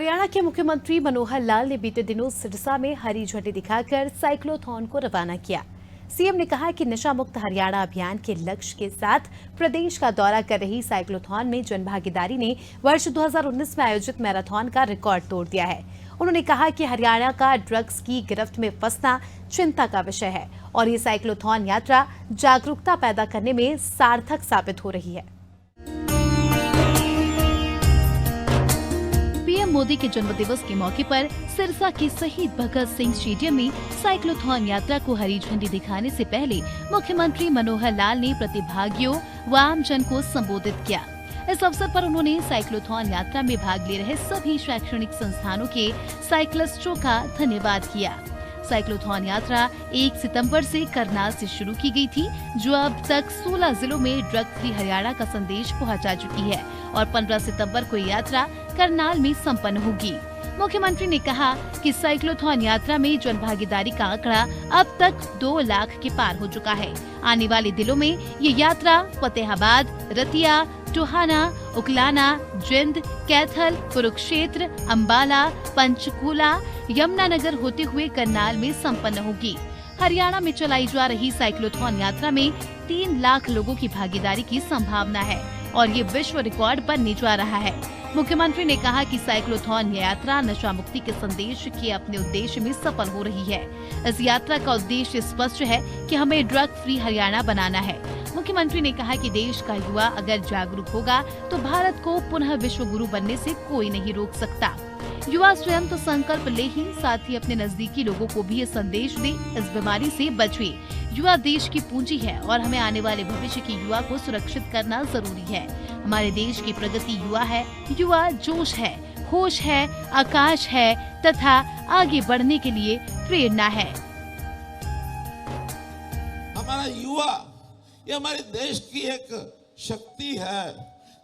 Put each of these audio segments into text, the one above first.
हरियाणा के मुख्यमंत्री मनोहर लाल ने बीते दिनों सिरसा में हरी झंडी दिखाकर साइक्लोथॉन को रवाना किया। सीएम ने कहा कि नशा मुक्त हरियाणा अभियान के लक्ष्य के साथ प्रदेश का दौरा कर रही साइक्लोथॉन में जनभागीदारी ने वर्ष 2019 में आयोजित मैराथन का रिकॉर्ड तोड़ दिया है। उन्होंने कहा कि हरियाणा का ड्रग्स की गिरफ्त में फंसना चिंता का विषय है और ये साइक्लोथॉन यात्रा जागरूकता पैदा करने में सार्थक साबित हो रही है। पीएम मोदी के जन्मदिवस के मौके पर सिरसा के शहीद भगत सिंह स्टेडियम में साइक्लोथॉन यात्रा को हरी झंडी दिखाने से पहले मुख्यमंत्री मनोहर लाल ने प्रतिभागियों व आमजन को संबोधित किया। इस अवसर पर उन्होंने साइक्लोथॉन यात्रा में भाग ले रहे सभी शैक्षणिक संस्थानों के साइक्लिस्टों का धन्यवाद किया। साइक्लोथॉन यात्रा 1 सितंबर से करनाल से शुरू की गई थी, जो अब तक 16 जिलों में ड्रग फ्री हरियाणा का संदेश पहुंचा चुकी है और 15 सितंबर को यात्रा करनाल में संपन्न होगी। मुख्यमंत्री ने कहा कि साइक्लोथॉन यात्रा में जनभागीदारी का आंकड़ा अब तक 2 लाख के पार हो चुका है। आने वाले दिनों में ये यात्रा फतेहाबाद, रतिया, टोहाना, उकलाना, जिंद, कैथल, कुरुक्षेत्र, अंबाला, पंचकूला, यमुनानगर होते हुए करनाल में संपन्न होगी। हरियाणा में चलाई जा रही साइक्लोथॉन यात्रा में 3 लाख लोगों की भागीदारी की संभावना है और ये विश्व रिकॉर्ड बनने जा रहा है। मुख्यमंत्री ने कहा कि साइक्लोथॉन यात्रा नशा मुक्ति के संदेश के अपने उद्देश्य में सफल हो रही है। इस यात्रा का उद्देश्य स्पष्ट है कि हमें ड्रग फ्री हरियाणा बनाना है। मुख्यमंत्री ने कहा कि देश का युवा अगर जागरूक होगा तो भारत को पुनः विश्व गुरु बनने से कोई नहीं रोक सकता। युवा स्वयं तो संकल्प ले ही, साथ ही अपने नजदीकी लोगों को भी ये संदेश दे, इस बीमारी से बचे। युवा देश की पूंजी है और हमें आने वाले भविष्य की युवा को सुरक्षित करना जरूरी है। हमारे देश की प्रगति युवा है। युवा जोश है, होश है, आकाश है तथा आगे बढ़ने के लिए प्रेरणा है। हमारा युवा ये हमारे देश की एक शक्ति है,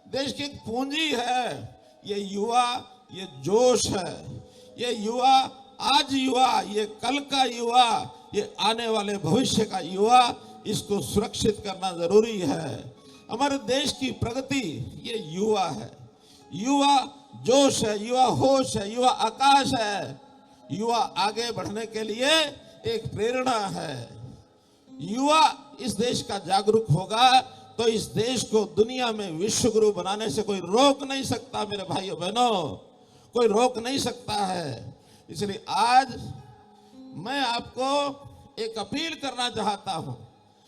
देश की एक पूंजी है। ये युवा, ये जोश है। ये युवा आज युवा, ये कल का युवा, ये आने वाले भविष्य का युवा, इसको सुरक्षित करना जरूरी है। हमारे देश की प्रगति ये युवा है। युवा जोश है, युवा होश है, युवा आकाश है। युवा आगे बढ़ने के लिए एक प्रेरणा है। युवा इस देश का जागरूक होगा तो इस देश को दुनिया में विश्व गुरु बनाने से कोई रोक नहीं सकता। मेरे भाइयों बहनों, कोई रोक नहीं सकता है। इसलिए आज मैं आपको एक अपील करना चाहता हूं,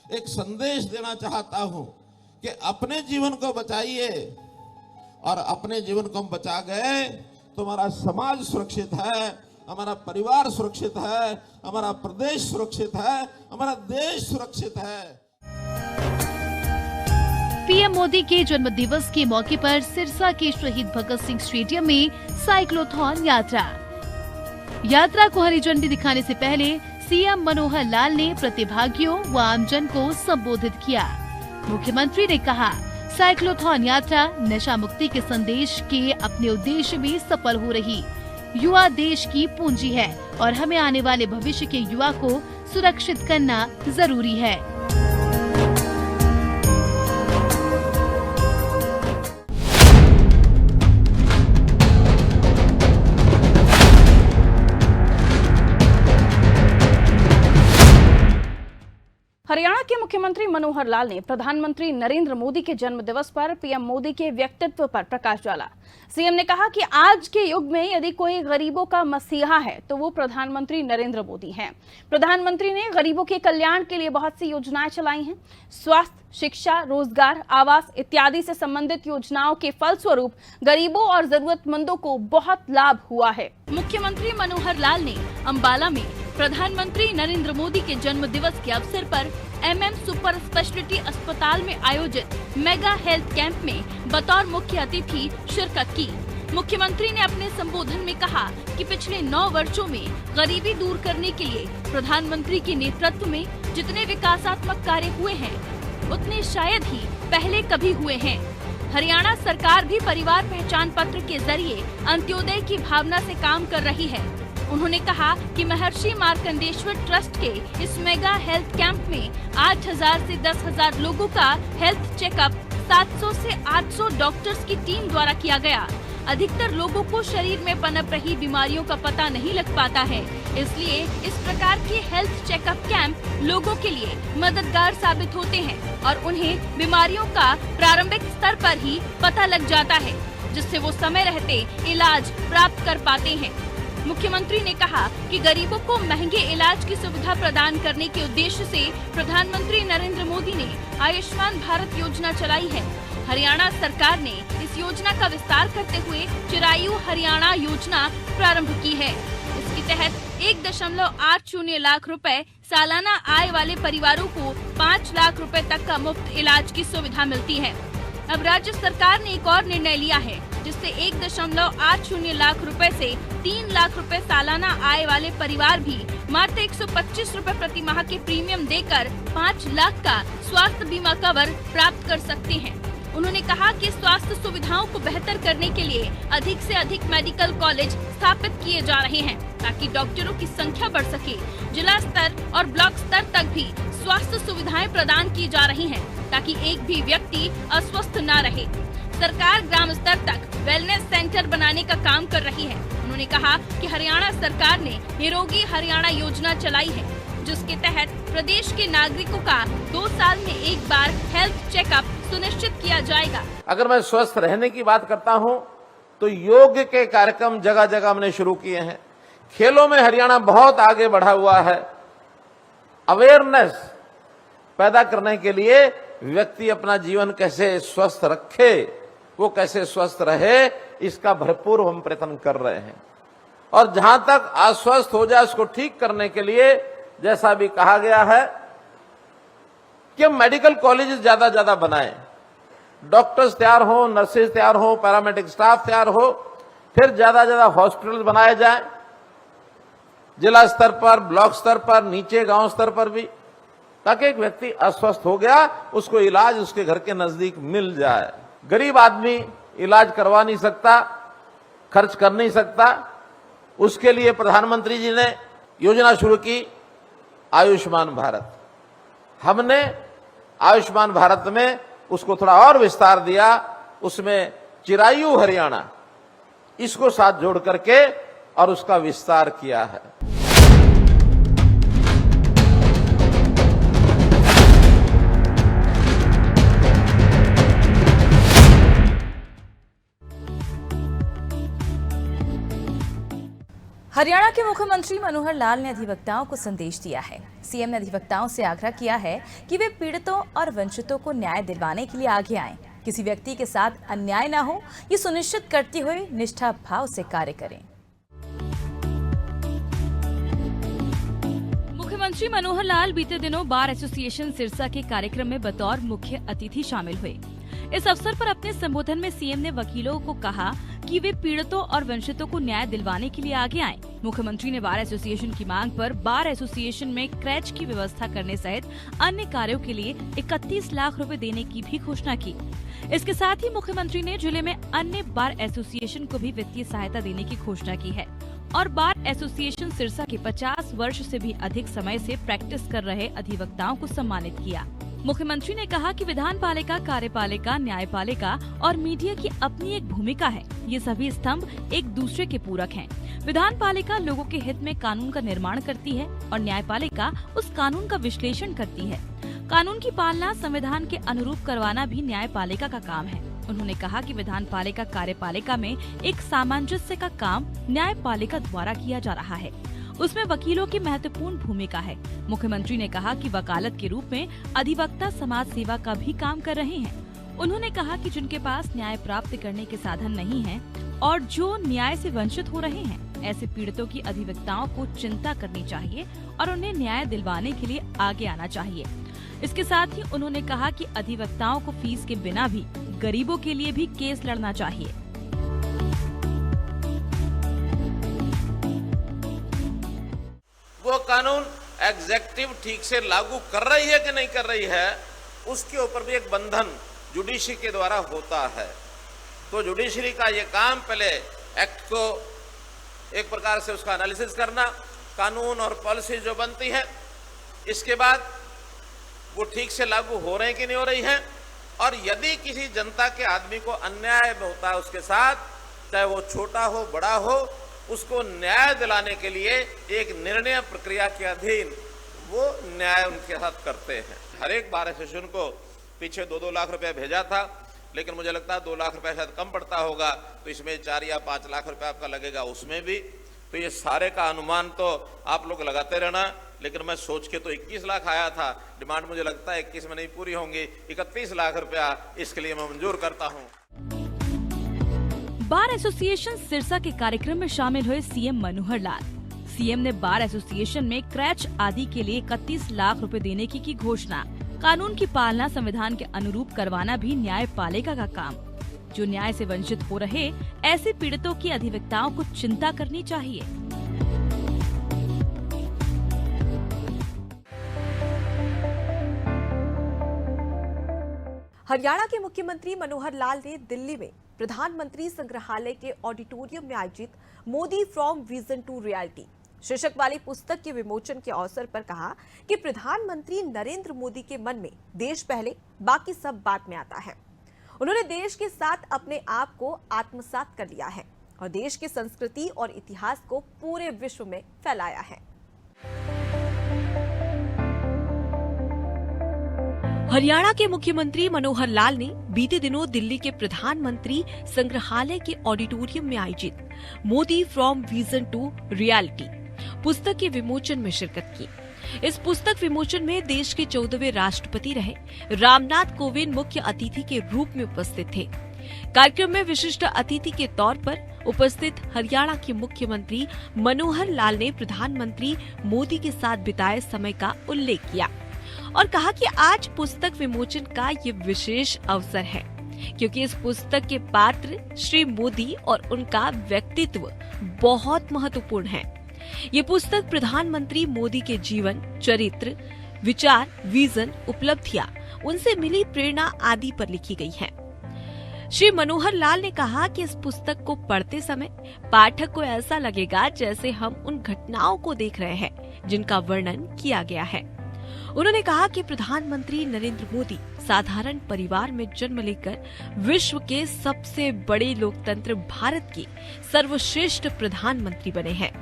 एक संदेश देना चाहता हूं कि अपने जीवन को बचाइए और अपने जीवन को हम बचा गए तो हमारा समाज सुरक्षित है, हमारा परिवार सुरक्षित है, हमारा प्रदेश सुरक्षित है, हमारा देश सुरक्षित है। पीएम मोदी के जन्म दिवस के मौके पर सिरसा के शहीद भगत सिंह स्टेडियम में साइक्लोथॉन यात्रा को हरी झंडी दिखाने से पहले सीएम मनोहर लाल ने प्रतिभागियों व आमजन को संबोधित किया। मुख्यमंत्री ने कहा, साइक्लोथॉन यात्रा नशा मुक्ति के संदेश के अपने उद्देश्य में सफल हो रही। युवा देश की पूंजी है और हमें आने वाले भविष्य के युवा को सुरक्षित करना जरूरी है। हरियाणा के मुख्यमंत्री मनोहर लाल ने प्रधानमंत्री नरेंद्र मोदी के जन्म दिवस पर पीएम मोदी के व्यक्तित्व पर प्रकाश डाला। सीएम ने कहा कि आज के युग में यदि कोई गरीबों का मसीहा है तो वो प्रधानमंत्री नरेंद्र मोदी हैं। प्रधानमंत्री ने गरीबों के कल्याण के लिए बहुत सी योजनाएं चलाई हैं। स्वास्थ्य, शिक्षा, रोजगार, आवास इत्यादि से संबंधित योजनाओं के फलस्वरूप गरीबों और जरूरतमंदों को बहुत लाभ हुआ है। मुख्यमंत्री मनोहर लाल ने अंबाला में प्रधानमंत्री नरेंद्र मोदी के जन्म दिवस के अवसर पर MM सुपर स्पेशलिटी अस्पताल में आयोजित मेगा हेल्थ कैंप में बतौर मुख्य अतिथि शिरकत की। मुख्यमंत्री ने अपने संबोधन में कहा कि पिछले 9 वर्षों में गरीबी दूर करने के लिए प्रधानमंत्री के नेतृत्व में जितने विकासात्मक कार्य हुए हैं उतने शायद ही पहले कभी हुए हैं। हरियाणा सरकार भी परिवार पहचान पत्र के जरिए अंत्योदय की भावना से काम कर रही है। उन्होंने कहा कि महर्षि मार्कंडेश्वर ट्रस्ट के इस मेगा हेल्थ कैंप में 8,000 से 10,000 लोगों का हेल्थ चेकअप 700 से 800 डॉक्टर्स की टीम द्वारा किया गया। अधिकतर लोगों को शरीर में पनप रही बीमारियों का पता नहीं लग पाता है। इसलिए इस प्रकार के हेल्थ चेकअप कैंप लोगों के लिए मददगार साबित होते हैं और उन्हें बीमारियों का प्रारंभिक स्तर पर ही पता लग जाता है, जिससे वो समय रहते इलाज प्राप्त कर पाते हैं। मुख्यमंत्री ने कहा कि गरीबों को महंगे इलाज की सुविधा प्रदान करने के उद्देश्य से प्रधानमंत्री नरेंद्र मोदी ने आयुष्मान भारत योजना चलाई है। हरियाणा सरकार ने इस योजना का विस्तार करते हुए चिरायु हरियाणा योजना प्रारंभ की है। इसके तहत 1.80 लाख रुपए सालाना आय वाले परिवारों को 5 लाख रुपए तक का मुफ्त इलाज की सुविधा मिलती है। अब राज्य सरकार ने एक और निर्णय लिया है, जिससे 1.80 लाख रुपए से 3 लाख रुपए सालाना आय वाले परिवार भी मात्र 125 रुपए प्रति माह के प्रीमियम देकर 5 लाख का स्वास्थ्य बीमा कवर प्राप्त कर सकते हैं। उन्होंने कहा कि स्वास्थ्य सुविधाओं को बेहतर करने के लिए अधिक से अधिक मेडिकल कॉलेज स्थापित किए जा रहे हैं, ताकि डॉक्टरों की संख्या बढ़ सके। जिला स्तर और ब्लॉक स्तर तक भी स्वास्थ्य सुविधाएं प्रदान की जा रही हैं, ताकि एक भी व्यक्ति अस्वस्थ न रहे। सरकार ग्राम स्तर तक वेलनेस सेंटर बनाने का काम कर रही है। उन्होंने कहा कि हरियाणा सरकार ने निरोगी हरियाणा योजना चलाई है, जिसके तहत प्रदेश के नागरिकों का 2 साल में एक बार हेल्थ चेकअप सुनिश्चित किया जाएगा। अगर मैं स्वस्थ रहने की बात करता हूं तो योग के कार्यक्रम जगह जगह हमने शुरू किए हैं। खेलों में हरियाणा बहुत आगे बढ़ा हुआ है। अवेयरनेस पैदा करने के लिए व्यक्ति अपना जीवन कैसे स्वस्थ रखे, वो कैसे स्वस्थ रहे, इसका भरपूर हम प्रयत्न कर रहे हैं। और जहां तक अस्वस्थ हो जाए उसको ठीक करने के लिए जैसा भी कहा गया है कि मेडिकल कॉलेज ज्यादा बनाएं, डॉक्टर्स तैयार हो, नर्सेज तैयार हो, पैरामेडिक स्टाफ तैयार हो, फिर ज्यादा हॉस्पिटल बनाए जाएं, जिला स्तर पर, ब्लॉक स्तर पर, नीचे गांव स्तर पर भी, ताकि एक व्यक्ति अस्वस्थ हो गया उसको इलाज उसके घर के नजदीक मिल जाए। गरीब आदमी इलाज करवा नहीं सकता, खर्च कर नहीं सकता, उसके लिए प्रधानमंत्री जी ने योजना शुरू की आयुष्मान भारत। हमने आयुष्मान भारत में उसको थोड़ा और विस्तार दिया, उसमें चिरायु हरियाणा इसको साथ जोड़ करके और उसका विस्तार किया है। हरियाणा के मुख्यमंत्री मनोहर लाल ने अधिवक्ताओं को संदेश दिया है। सीएम ने अधिवक्ताओं से आग्रह किया है कि वे पीड़ितों और वंचितों को न्याय दिलवाने के लिए आगे आएं। किसी व्यक्ति के साथ अन्याय न हो, ये सुनिश्चित करते हुए निष्ठा भाव से कार्य करें। मुख्यमंत्री मनोहर लाल बीते दिनों बार एसोसिएशन सिरसा के कार्यक्रम में बतौर मुख्य अतिथि शामिल हुए। इस अवसर पर अपने संबोधन में सीएम ने वकीलों को कहा कि वे पीड़ितों और वंचितों को न्याय दिलवाने के लिए आगे आएं। मुख्यमंत्री ने बार एसोसिएशन की मांग पर बार एसोसिएशन में क्रैच की व्यवस्था करने सहित अन्य कार्यों के लिए 31 लाख रुपए देने की भी घोषणा की। इसके साथ ही मुख्यमंत्री ने जिले में अन्य बार एसोसिएशन को भी वित्तीय सहायता देने की घोषणा की है और बार एसोसिएशन सिरसा के 50 वर्ष से भी अधिक समय से प्रैक्टिस कर रहे अधिवक्ताओं को सम्मानित किया। मुख्यमंत्री ने कहा कि विधान पालिका, कार्यपालिका, न्यायपालिका और मीडिया की अपनी एक भूमिका है। ये सभी स्तंभ एक दूसरे के पूरक हैं। विधान पालिका लोगों के हित में कानून का निर्माण करती है और न्यायपालिका उस कानून का विश्लेषण करती है। कानून की पालना संविधान के अनुरूप करवाना भी न्यायपालिका का काम है। उन्होंने कहा कि विधान पालिका, कार्यपालिका में एक सामंजस्य का काम न्यायपालिका द्वारा किया जा रहा है। उसमें वकीलों की महत्वपूर्ण भूमिका है। मुख्यमंत्री ने कहा कि वकालत के रूप में अधिवक्ता समाज सेवा का भी काम कर रहे हैं। उन्होंने कहा कि जिनके पास न्याय प्राप्त करने के साधन नहीं हैं और जो न्याय से वंचित हो रहे हैं, ऐसे पीड़ितों की अधिवक्ताओं को चिंता करनी चाहिए और उन्हें न्याय दिलवाने के लिए आगे आना चाहिए। इसके साथ ही उन्होंने कहा कि अधिवक्ताओं को फीस के बिना भी गरीबों के लिए भी केस लड़ना चाहिए। वो कानून एग्जेक्टिव ठीक से लागू कर रही है कि नहीं कर रही है, उसके ऊपर भी एक बंधन जुडिशरी के द्वारा होता है। तो जुडिशरी का ये काम पहले एक्ट को एक प्रकार से उसका एनालिसिस करना, कानून और पॉलिसी जो बनती है, इसके बाद वो ठीक से लागू हो रहे हैं कि नहीं हो रही है, और यदि किसी जनता के आदमी को अन्याय होता है उसके साथ, चाहे वो छोटा हो बड़ा हो, उसको न्याय दिलाने के लिए एक निर्णय प्रक्रिया के अधीन वो न्याय उनके साथ करते हैं। हर एक बार एसोसिएशन को पीछे 2-2 लाख रुपया भेजा था, लेकिन मुझे लगता है 2 लाख रुपया शायद कम पड़ता होगा, तो इसमें 4 या 5 लाख रुपया आपका लगेगा उसमें भी। तो ये सारे का अनुमान तो आप लोग लगाते रहना, लेकिन मैं सोच के तो 21 लाख आया था, डिमांड मुझे लगता है 21 में नहीं पूरी होंगी, 31 लाख रुपया इसके लिए मैं मंजूर करता हूँ। बार एसोसिएशन सिरसा के कार्यक्रम में शामिल हुए सीएम मनोहर लाल। सीएम ने बार एसोसिएशन में क्रैच आदि के लिए 31 लाख रुपए देने की घोषणा। कानून की पालना संविधान के अनुरूप करवाना भी न्यायपालिका का काम। जो न्याय से वंचित हो रहे ऐसे पीड़ितों की अधिवक्ताओं को चिंता करनी चाहिए। हरियाणा के मुख्यमंत्री मनोहर लाल ने दिल्ली में प्रधानमंत्री संग्रहालय के ऑडिटोरियम में आयोजित Modi from vision to reality शीर्षक वाली पुस्तक के विमोचन के अवसर पर कहा कि प्रधानमंत्री नरेंद्र मोदी के मन में देश पहले, बाकी सब बाद में आता है। उन्होंने देश के साथ अपने आप को आत्मसात कर लिया है और देश की संस्कृति और इतिहास को पूरे विश्व में फैलाया है। हरियाणा के मुख्यमंत्री मनोहर लाल ने बीते दिनों दिल्ली के प्रधानमंत्री संग्रहालय के ऑडिटोरियम में आयोजित Modi from vision to reality पुस्तक के विमोचन में शिरकत की। इस पुस्तक विमोचन में देश के 14वें राष्ट्रपति रहे रामनाथ कोविंद मुख्य अतिथि के रूप में उपस्थित थे। कार्यक्रम में विशिष्ट अतिथि के तौर पर उपस्थित हरियाणा के मुख्यमंत्री मनोहर लाल ने प्रधानमंत्री मोदी के साथ बिताए समय का उल्लेख किया और कहा कि आज पुस्तक विमोचन का ये विशेष अवसर है, क्योंकि इस पुस्तक के पात्र श्री मोदी और उनका व्यक्तित्व बहुत महत्वपूर्ण है। ये पुस्तक प्रधानमंत्री मोदी के जीवन, चरित्र, विचार, विजन, उपलब्धियां, उनसे मिली प्रेरणा आदि पर लिखी गई है। श्री मनोहर लाल ने कहा कि इस पुस्तक को पढ़ते समय पाठक को ऐसा लगेगा जैसे हम उन घटनाओं को देख रहे हैं जिनका वर्णन किया गया है। उन्होंने कहा कि प्रधानमंत्री नरेंद्र मोदी साधारण परिवार में जन्म लेकर विश्व के सबसे बड़े लोकतंत्र भारत के सर्वश्रेष्ठ प्रधानमंत्री बने हैं।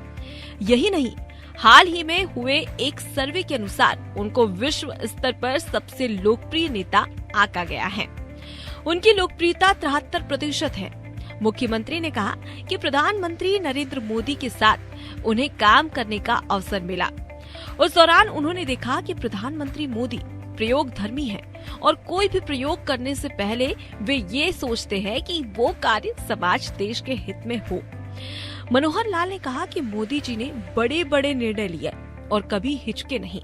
यही नहीं, हाल ही में हुए एक सर्वे के अनुसार उनको विश्व स्तर पर सबसे लोकप्रिय नेता आंका गया है। उनकी लोकप्रियता 73% है। मुख्यमंत्री ने कहा कि प्रधानमंत्री नरेंद्र मोदी के साथ उन्हें काम करने का अवसर मिला। उस दौरान उन्होंने देखा कि प्रधानमंत्री मोदी प्रयोग धर्मी है और कोई भी प्रयोग करने से पहले वे ये सोचते हैं कि वो कार्य समाज देश के हित में हो। मनोहर लाल ने कहा कि मोदी जी ने बड़े बड़े निर्णय लिए और कभी हिचके नहीं।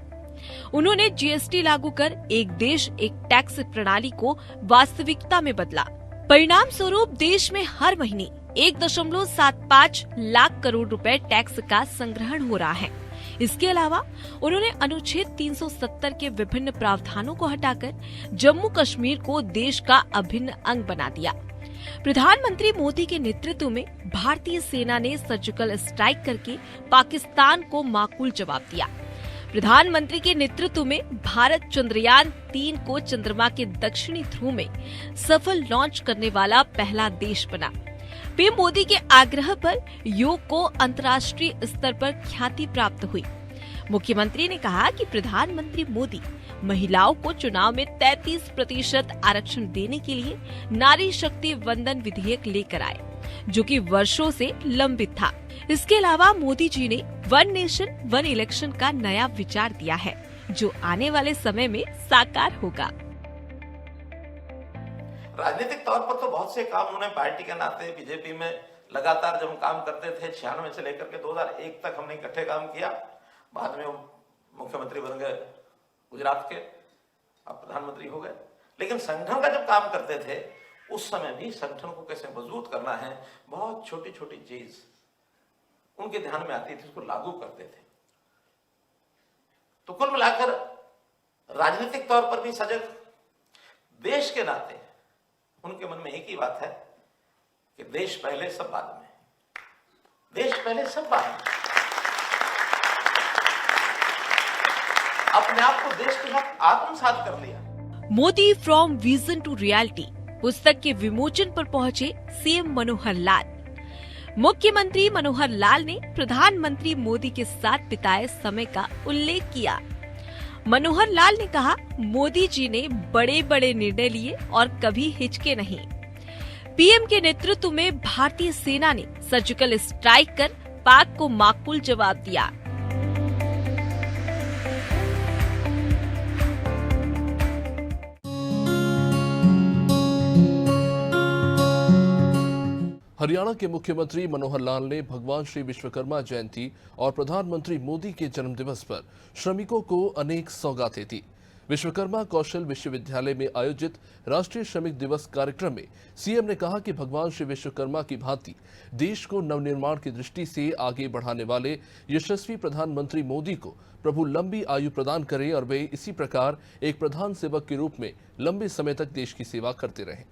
उन्होंने जीएसटी लागू कर एक देश एक टैक्स प्रणाली को वास्तविकता में बदला। परिणाम स्वरूप देश में हर महीने 1.75 लाख करोड़ रुपए टैक्स का संग्रहण हो रहा है। इसके अलावा उन्होंने अनुच्छेद 370 के विभिन्न प्रावधानों को हटाकर जम्मू कश्मीर को देश का अभिन्न अंग बना दिया। प्रधानमंत्री मोदी के नेतृत्व में भारतीय सेना ने सर्जिकल स्ट्राइक करके पाकिस्तान को माकूल जवाब दिया। प्रधानमंत्री के नेतृत्व में भारत चंद्रयान 3 को चंद्रमा के दक्षिणी ध्रुव में सफल लॉन्च करने वाला पहला देश बना। पीएम मोदी के आग्रह पर योग को अंतर्राष्ट्रीय स्तर पर ख्याति प्राप्त हुई। मुख्यमंत्री ने कहा कि प्रधानमंत्री मोदी महिलाओं को चुनाव में 33% आरक्षण देने के लिए नारी शक्ति वंदन विधेयक लेकर आए, जो कि वर्षों से लंबित था। इसके अलावा मोदी जी ने वन नेशन वन इलेक्शन का नया विचार दिया है, जो आने वाले समय में साकार होगा। राजनीतिक तौर पर तो बहुत से काम उन्होंने पार्टी के नाते बीजेपी में लगातार जब हम काम करते थे 96 से लेकर के 2001 तक हमने इकट्ठे काम किया। बाद में वो मुख्यमंत्री बन गए गुजरात के, अब प्रधानमंत्री हो गए। लेकिन संगठन का जब काम करते थे उस समय भी संगठन को कैसे मजबूत करना है, बहुत छोटी छोटी चीज उनके ध्यान में आती थी, उसको लागू करते थे। तो कुल मिलाकर राजनीतिक तौर पर भी सजग, देश के नाते उनके मन में एक ही बात है कि देश पहले सब बाद में, देश पहले सब बाद में। अपने आप को देश के साथ आत्मसात कर लिया। Modi from vision to reality पुस्तक के विमोचन पर पहुंचे सीएम मनोहर लाल। मुख्यमंत्री मनोहर लाल ने प्रधानमंत्री मोदी के साथ बिताए समय का उल्लेख किया। मनोहर लाल ने कहा, मोदी जी ने बड़े बड़े निर्णय लिए और कभी हिचके नहीं। पीएम के नेतृत्व में भारतीय सेना ने सर्जिकल स्ट्राइक कर पाक को माकूल जवाब दिया। हरियाणा के मुख्यमंत्री मनोहर लाल ने भगवान श्री विश्वकर्मा जयंती और प्रधानमंत्री मोदी के जन्मदिवस पर श्रमिकों को अनेक सौगातें दी। विश्वकर्मा कौशल विश्वविद्यालय में आयोजित राष्ट्रीय श्रमिक दिवस कार्यक्रम में सीएम ने कहा कि भगवान श्री विश्वकर्मा की भांति देश को नवनिर्माण की दृष्टि से आगे बढ़ाने वाले यशस्वी प्रधानमंत्री मोदी को प्रभु लंबी आयु प्रदान करे और वे इसी प्रकार एक प्रधान सेवक के रूप में लंबे समय तक देश की सेवा करते रहें।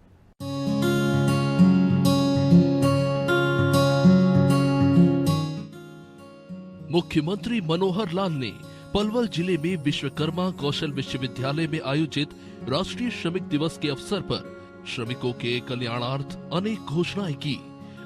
मुख्यमंत्री मनोहर लाल ने पलवल जिले में विश्वकर्मा कौशल विश्वविद्यालय में आयोजित राष्ट्रीय श्रमिक दिवस के अवसर पर श्रमिकों के कल्याणार्थ अनेक घोषणाएं की।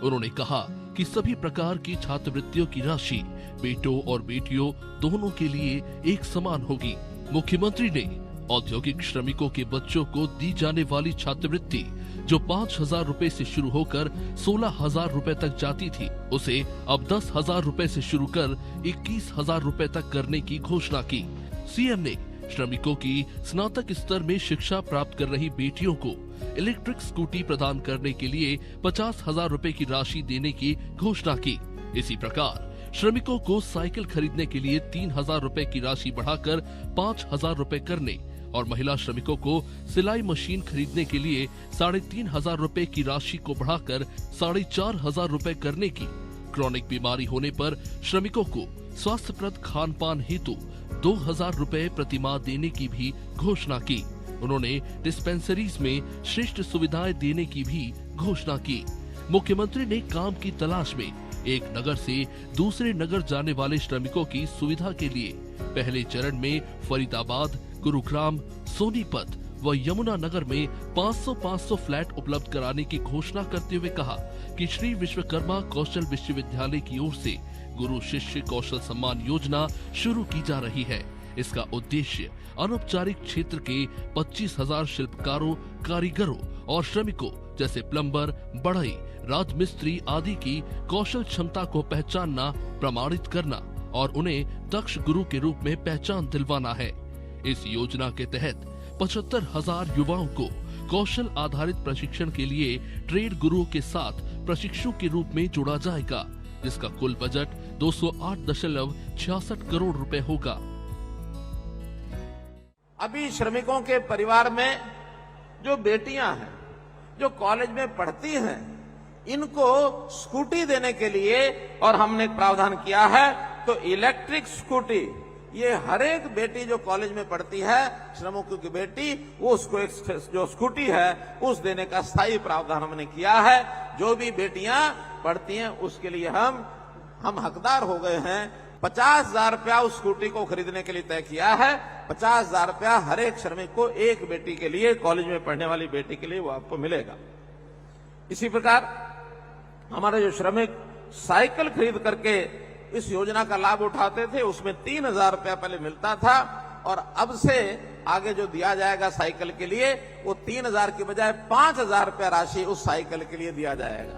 उन्होंने कहा कि सभी प्रकार की छात्रवृत्तियों की राशि बेटों और बेटियों दोनों के लिए एक समान होगी। मुख्यमंत्री ने औद्योगिक श्रमिकों के बच्चों को दी जाने वाली छात्रवृत्ति जो 5,000 रुपए से शुरू होकर 16,000 रुपए तक जाती थी, उसे अब 10,000 रुपए से शुरू कर 21,000 रुपए तक करने की घोषणा की। सीएम ने श्रमिकों की स्नातक स्तर में शिक्षा प्राप्त कर रही बेटियों को इलेक्ट्रिक स्कूटी प्रदान करने के लिए 50,000 रुपए की राशि देने की घोषणा की। इसी प्रकार श्रमिकों को साइकिल खरीदने के लिए 3,000 रुपए की राशि बढ़ाकर 5,000 रुपए करने और महिला श्रमिकों को सिलाई मशीन खरीदने के लिए 3,500 रुपए की राशि को बढ़ाकर 4,500 रुपए करने की, क्रॉनिक बीमारी होने पर श्रमिकों को स्वास्थ्यप्रद खान पान हेतु 2,000 रुपए प्रति माह देने की भी घोषणा की। उन्होंने डिस्पेंसरीज में श्रेष्ठ सुविधाएं देने की भी घोषणा की। मुख्यमंत्री ने काम की तलाश में एक नगर से दूसरे नगर जाने वाले श्रमिकों की सुविधा के लिए पहले चरण में फरीदाबाद, गुरुग्राम, सोनीपत व यमुनानगर में 500 फ्लैट उपलब्ध कराने की घोषणा करते हुए कहा कि श्री विश्वकर्मा कौशल विश्वविद्यालय की ओर से गुरु शिष्य कौशल सम्मान योजना शुरू की जा रही है। इसका उद्देश्य अनौपचारिक क्षेत्र के 25,000 शिल्पकारों, कारीगरों और श्रमिकों जैसे प्लम्बर, बढ़ई, राजमिस्त्री आदि की कौशल क्षमता को पहचानना, प्रमाणित करना और उन्हें दक्ष गुरु के रूप में पहचान दिलवाना है। इस योजना के तहत 75,000 युवाओं को कौशल आधारित प्रशिक्षण के लिए ट्रेड गुरुओं के साथ प्रशिक्षु के रूप में जोड़ा जाएगा, जिसका कुल बजट 208.66 करोड़ रुपए होगा। अभी श्रमिकों के परिवार में जो बेटियां हैं, जो कॉलेज में पढ़ती हैं, इनको स्कूटी देने के लिए और हमने एक प्रावधान किया है, तो इलेक्ट्रिक स्कूटी ये हर एक बेटी जो कॉलेज में पढ़ती है, श्रमिकों की बेटी, वो उसको एक जो स्कूटी है उस देने का स्थायी प्रावधान हमने किया है। जो भी बेटियां पढ़ती हैं उसके लिए हम हकदार हो गए हैं। 50,000 रुपया उस स्कूटी को खरीदने के लिए तय किया है। 50,000 रुपया हर एक श्रमिक को एक बेटी के लिए, कॉलेज में पढ़ने वाली बेटी के लिए वो आपको मिलेगा। इसी प्रकार हमारे जो श्रमिक साइकिल खरीद करके इस योजना का लाभ उठाते थे, उसमें 3,000 रुपया पहले मिलता था और अब से आगे जो दिया जाएगा साइकिल के लिए, वो 3,000 की बजाय 5,000 रुपया राशि उस साइकिल के लिए दिया जाएगा।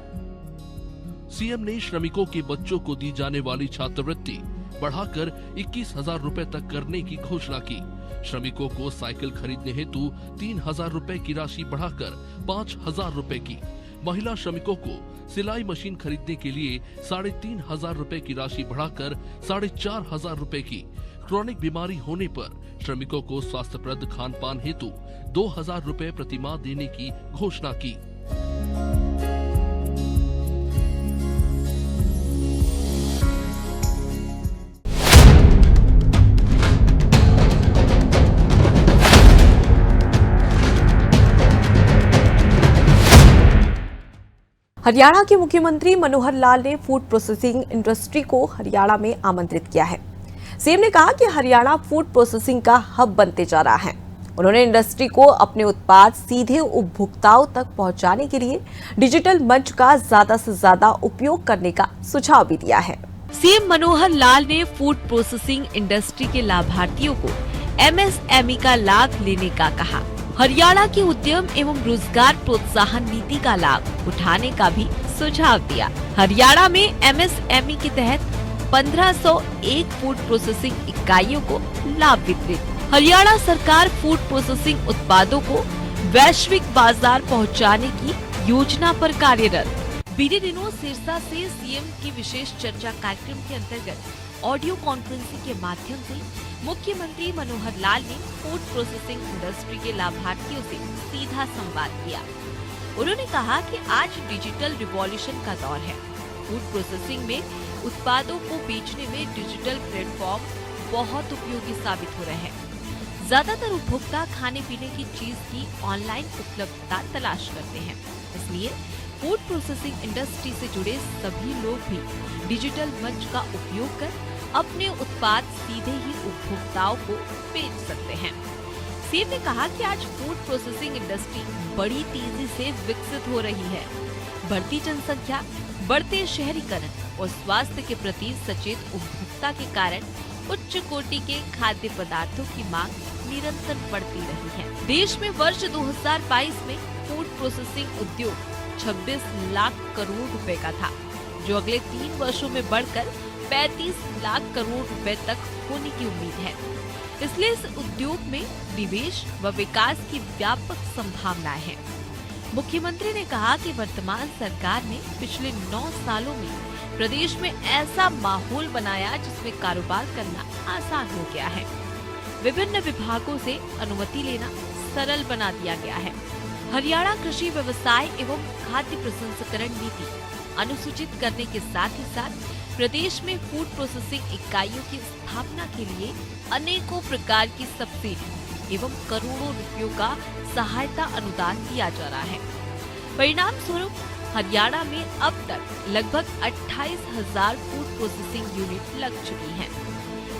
सीएम ने श्रमिकों के बच्चों को दी जाने वाली छात्रवृत्ति बढ़ाकर 21,000 रुपए तक करने की घोषणा की। श्रमिकों को साइकिल खरीदने हेतु 3,000 रुपए की राशि बढ़ाकर 5,000 रुपए की, महिला श्रमिकों को सिलाई मशीन खरीदने के लिए 3,500 रुपए की राशि बढ़ाकर 4,500 रुपए की, क्रॉनिक बीमारी होने पर श्रमिकों को स्वास्थ्यप्रद खान पान हेतु 2,000 रुपए प्रति माह देने की घोषणा की। हरियाणा के मुख्यमंत्री मनोहर लाल ने फूड प्रोसेसिंग इंडस्ट्री को हरियाणा में आमंत्रित किया है। सीएम ने कहा कि हरियाणा फूड प्रोसेसिंग का हब बनते जा रहा है। उन्होंने इंडस्ट्री को अपने उत्पाद सीधे उपभोक्ताओं तक पहुंचाने के लिए डिजिटल मंच का ज्यादा से ज्यादा उपयोग करने का सुझाव भी दिया है। सीएम मनोहर लाल ने फूड प्रोसेसिंग इंडस्ट्री के लाभार्थियों को एमएसएमई का लाभ लेने का कहा। हरियाणा की उद्यम एवं रोजगार प्रोत्साहन नीति का लाभ उठाने का भी सुझाव दिया। हरियाणा में एमएसएमई के तहत 1501 फूड प्रोसेसिंग इकाइयों को लाभ वितरित। हरियाणा सरकार फूड प्रोसेसिंग उत्पादों को वैश्विक बाजार पहुंचाने की योजना पर कार्यरत। बीते दिनों सिरसा से सीएम की विशेष चर्चा कार्यक्रम के अंतर्गत ऑडियो कॉन्फ्रेंसिंग के माध्यम से मुख्यमंत्री मनोहर लाल ने फूड प्रोसेसिंग इंडस्ट्री के लाभार्थियों से सीधा संवाद किया। उन्होंने कहा कि आज डिजिटल रिवॉल्यूशन का दौर है। फूड प्रोसेसिंग में उत्पादों को बेचने में डिजिटल प्लेटफॉर्म बहुत उपयोगी साबित हो रहे हैं। ज्यादातर उपभोक्ता खाने पीने की चीज की ऑनलाइन उपलब्धता तलाश करते हैं, इसलिए फूड प्रोसेसिंग इंडस्ट्री से जुड़े सभी लोग भी डिजिटल मंच का उपयोग कर अपने उत्पाद सीधे ही उपभोक्ताओं को बेच सकते हैं। सीएम ने कहा कि आज फूड प्रोसेसिंग इंडस्ट्री बड़ी तेजी से विकसित हो रही है। बढ़ती जनसंख्या, बढ़ते शहरीकरण और स्वास्थ्य के प्रति सचेत उपभोक्ता के कारण उच्च कोटि के खाद्य पदार्थों की मांग निरंतर बढ़ती रही है। देश में वर्ष 2022 में फूड प्रोसेसिंग उद्योग 26 लाख करोड़ रुपए का था, जो अगले 3 वर्षों में बढ़कर 35 लाख करोड़ रुपए तक होने की उम्मीद है। इसलिए इस उद्योग में निवेश व विकास की व्यापक संभावनाएं हैं। मुख्यमंत्री ने कहा कि वर्तमान सरकार ने पिछले 9 सालों में प्रदेश में ऐसा माहौल बनाया जिसमें कारोबार करना आसान हो गया है। विभिन्न विभागों से अनुमति लेना सरल बना दिया गया है। हरियाणा कृषि व्यवसाय एवं खाद्य प्रसंस्करण नीति अनुसूचित करने के साथ ही साथ प्रदेश में फूड प्रोसेसिंग इकाइयों की स्थापना के लिए अनेकों प्रकार की सब्सिडी एवं करोड़ों रुपयों का सहायता अनुदान दिया जा रहा है। परिणाम स्वरूप हरियाणा में अब तक लगभग 28,000 फूड प्रोसेसिंग यूनिट लग चुकी हैं।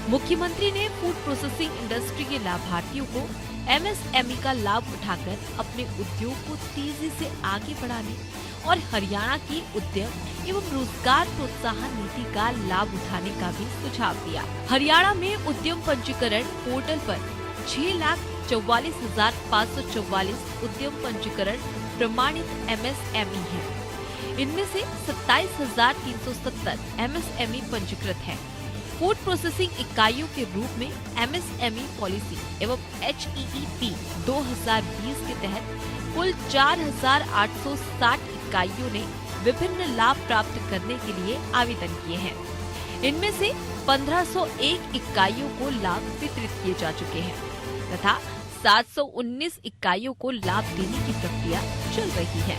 मुख्यमंत्री ने फूड प्रोसेसिंग इंडस्ट्री के लाभार्थियों को एमएसएमई का लाभ उठाकर अपने उद्योग को तेजी से आगे बढ़ाने और हरियाणा की उद्यम एवं रोजगार प्रोत्साहन नीति का लाभ उठाने का भी सुझाव दिया। हरियाणा में उद्यम पंजीकरण पोर्टल पर 6,44,544 उद्यम पंजीकरण प्रमाणित एमएसएमई है। इनमें से 27,370 एमएसएमई पंजीकृत है। फूड प्रोसेसिंग इकाइयों के रूप में एमएसएमई पॉलिसी एवं HEEP 2020 के तहत कुल 4,860 इकाइयों ने विभिन्न लाभ प्राप्त करने के लिए आवेदन किए हैं। इनमें से 1,501 इकाइयों को लाभ वितरित किए जा चुके हैं तथा 719 इकाइयों को लाभ देने की प्रक्रिया चल रही है।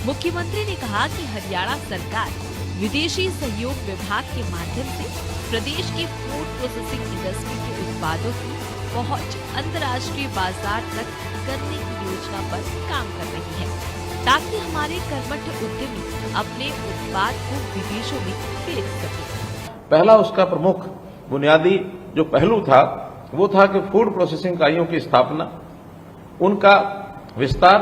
मुख्यमंत्री ने कहा कि हरियाणा सरकार विदेशी सहयोग विभाग के माध्यम से प्रदेश की फूड प्रोसेसिंग इंडस्ट्री के उत्पादों की पहुंच अंतर्राष्ट्रीय बाजार तक करने की योजना पर काम कर रही है, ताकि हमारे कर्मठ उद्यमी अपने उत्पाद को विदेशों में बेच सकें। पहला उसका प्रमुख बुनियादी जो पहलू था वो था कि फूड प्रोसेसिंग इकाइयों की स्थापना, उनका विस्तार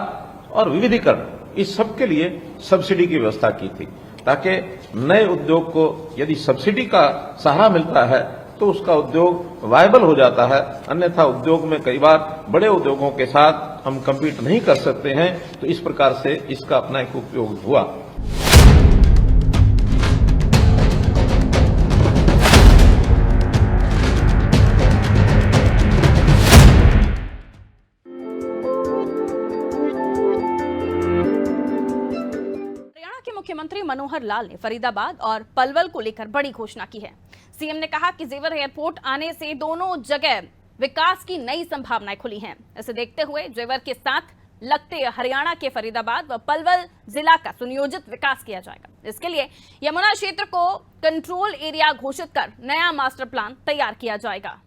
और विविधीकरण, इस सब के लिए सब्सिडी की व्यवस्था की थी, ताकि नए उद्योग को यदि सब्सिडी का सहारा मिलता है तो उसका उद्योग वायबल हो जाता है। अन्यथा उद्योग में कई बार बड़े उद्योगों के साथ हम कम्पीट नहीं कर सकते हैं, तो इस प्रकार से इसका अपना एक उपयोग हुआ। मुख्यमंत्री मनोहर लाल ने फरीदाबाद और पलवल को लेकर बड़ी घोषणा की है। सीएम ने कहा कि जेवर एयरपोर्ट आने से दोनों जगह विकास की नई संभावनाएं खुली हैं। इसे देखते हुए जेवर के साथ लगते हरियाणा के फरीदाबाद व पलवल जिला का सुनियोजित विकास किया जाएगा। इसके लिए यमुना क्षेत्र को कंट्रोल एरिया घोषित कर नया मास्टर प्लान तैयार किया जाएगा।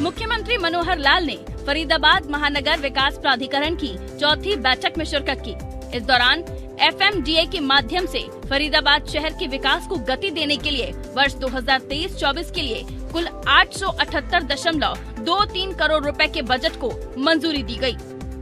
मुख्यमंत्री मनोहर लाल ने फरीदाबाद महानगर विकास प्राधिकरण की 4थी बैठक में शिरकत की। इस दौरान FMDA के माध्यम से फरीदाबाद शहर के विकास को गति देने के लिए वर्ष 2023-24 के लिए कुल 878.23 करोड़ रुपए के बजट को मंजूरी दी गई।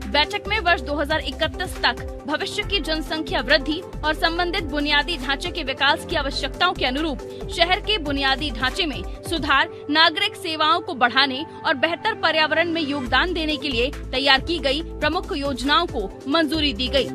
बैठक में वर्ष 2031 तक भविष्य की जनसंख्या वृद्धि और संबंधित बुनियादी ढांचे के विकास की आवश्यकताओं के अनुरूप शहर के बुनियादी ढांचे में सुधार, नागरिक सेवाओं को बढ़ाने और बेहतर पर्यावरण में योगदान देने के लिए तैयार की गई प्रमुख योजनाओं को मंजूरी दी गई।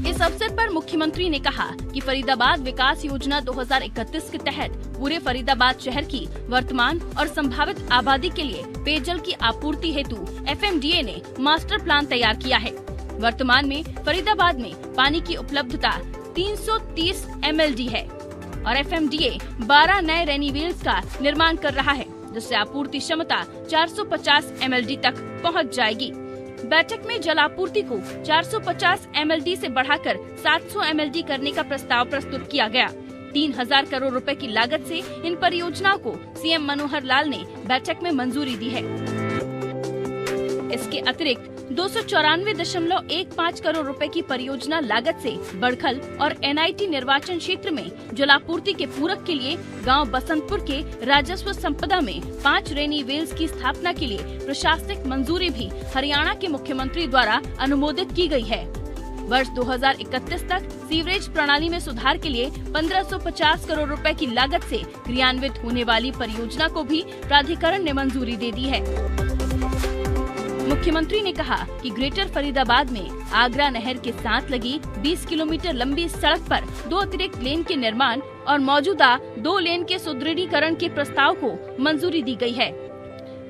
इस अवसर पर मुख्यमंत्री ने कहा कि फरीदाबाद विकास योजना 2031 के तहत पूरे फरीदाबाद शहर की वर्तमान और संभावित आबादी के लिए पेयजल की आपूर्ति हेतु FMDA ने मास्टर प्लान तैयार किया है। वर्तमान में फरीदाबाद में पानी की उपलब्धता 330 MLD है और FMDA 12 नए रेनीवेल्स का निर्माण कर रहा है, जिससे आपूर्ति क्षमता 450 MLD तक पहुंच जाएगी। बैठक में जल आपूर्ति को 450 MLD से बढ़ाकर 700 MLD करने का प्रस्ताव प्रस्तुत किया गया। 3000 करोड़ रुपए की लागत से इन परियोजनाओं को CM मनोहर लाल ने बैठक में मंजूरी दी है। इसके अतिरिक्त 294.15 करोड़ रुपए की परियोजना लागत से बड़खल और NIT निर्वाचन क्षेत्र में जलापूर्ति के पूरक के लिए गांव बसंतपुर के राजस्व संपदा में 5 रेनी वेल्स की स्थापना के लिए प्रशासनिक मंजूरी भी हरियाणा के मुख्यमंत्री द्वारा अनुमोदित की गई है। वर्ष 2031 तक सीवरेज प्रणाली में सुधार के लिए 1550 करोड़ रुपए की लागत से क्रियान्वित होने वाली परियोजना को भी प्राधिकरण ने मंजूरी दे दी है। मुख्यमंत्री ने कहा कि ग्रेटर फरीदाबाद में आगरा नहर के साथ लगी 20 किलोमीटर लंबी सड़क पर 2 अतिरिक्त लेन के निर्माण और मौजूदा 2 लेन के सुदृढ़ीकरण के प्रस्ताव को मंजूरी दी गई है।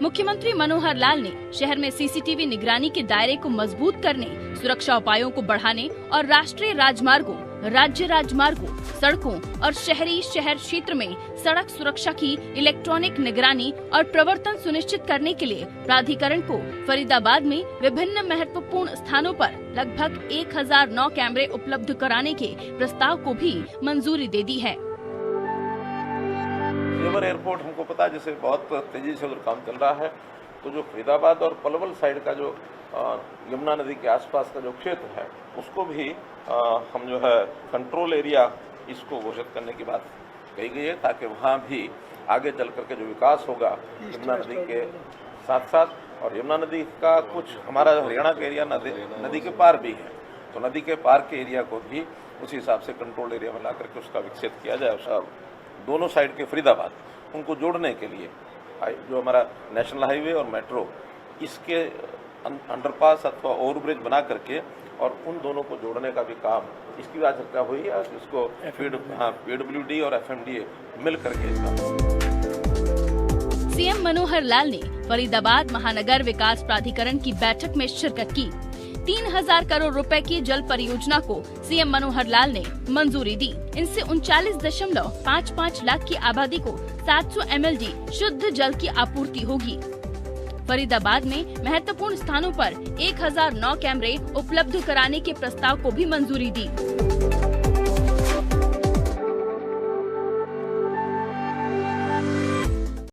मुख्यमंत्री मनोहर लाल ने शहर में CCTV निगरानी के दायरे को मजबूत करने, सुरक्षा उपायों को बढ़ाने और राष्ट्रीय राजमार्गों, राज्य राजमार्गों, सड़कों और शहरी शहर क्षेत्र में सड़क सुरक्षा की इलेक्ट्रॉनिक निगरानी और प्रवर्तन सुनिश्चित करने के लिए प्राधिकरण को फरीदाबाद में विभिन्न महत्वपूर्ण स्थानों पर लगभग 1009 कैमरे उपलब्ध कराने के प्रस्ताव को भी मंजूरी दे दी है। जेवर एयरपोर्ट हमको पता है, जैसे बहुत तेजी से उधर काम चल रहा है, तो जो फरीदाबाद और पलवल साइड का जो यमुना नदी के आसपास का जो क्षेत्र है, उसको भी हम जो है कंट्रोल एरिया इसको घोषित करने की बात कही गई है, ताकि वहाँ भी आगे चल करके जो विकास होगा यमुना नदी के साथ साथ, और यमुना नदी का कुछ हमारा हरियाणा का एरिया नदी के पार भी है, तो नदी के पार के एरिया को भी उसी हिसाब से कंट्रोल एरिया में ला करके उसका विकसित किया जाए। और दोनों साइड के फरीदाबाद उनको जोड़ने के लिए जो हमारा नेशनल हाईवे और मेट्रो, इसके अंडरपास अथवा ओवरब्रिज बना करके और उन दोनों को जोड़ने का भी काम, इसकी भी आज चर्चा हुई है। इसको PWD और FMDA मिल करके इसका CM मनोहर लाल ने फरीदाबाद महानगर विकास प्राधिकरण की बैठक में शिरकत की। 3000 करोड़ रुपए की जल परियोजना को CM मनोहर लाल ने मंजूरी दी। इनसे 39.55 लाख की आबादी को 700 MLD शुद्ध जल की आपूर्ति होगी। फरीदाबाद में महत्वपूर्ण स्थानों पर 1009 कैमरे उपलब्ध कराने के प्रस्ताव को भी मंजूरी दी।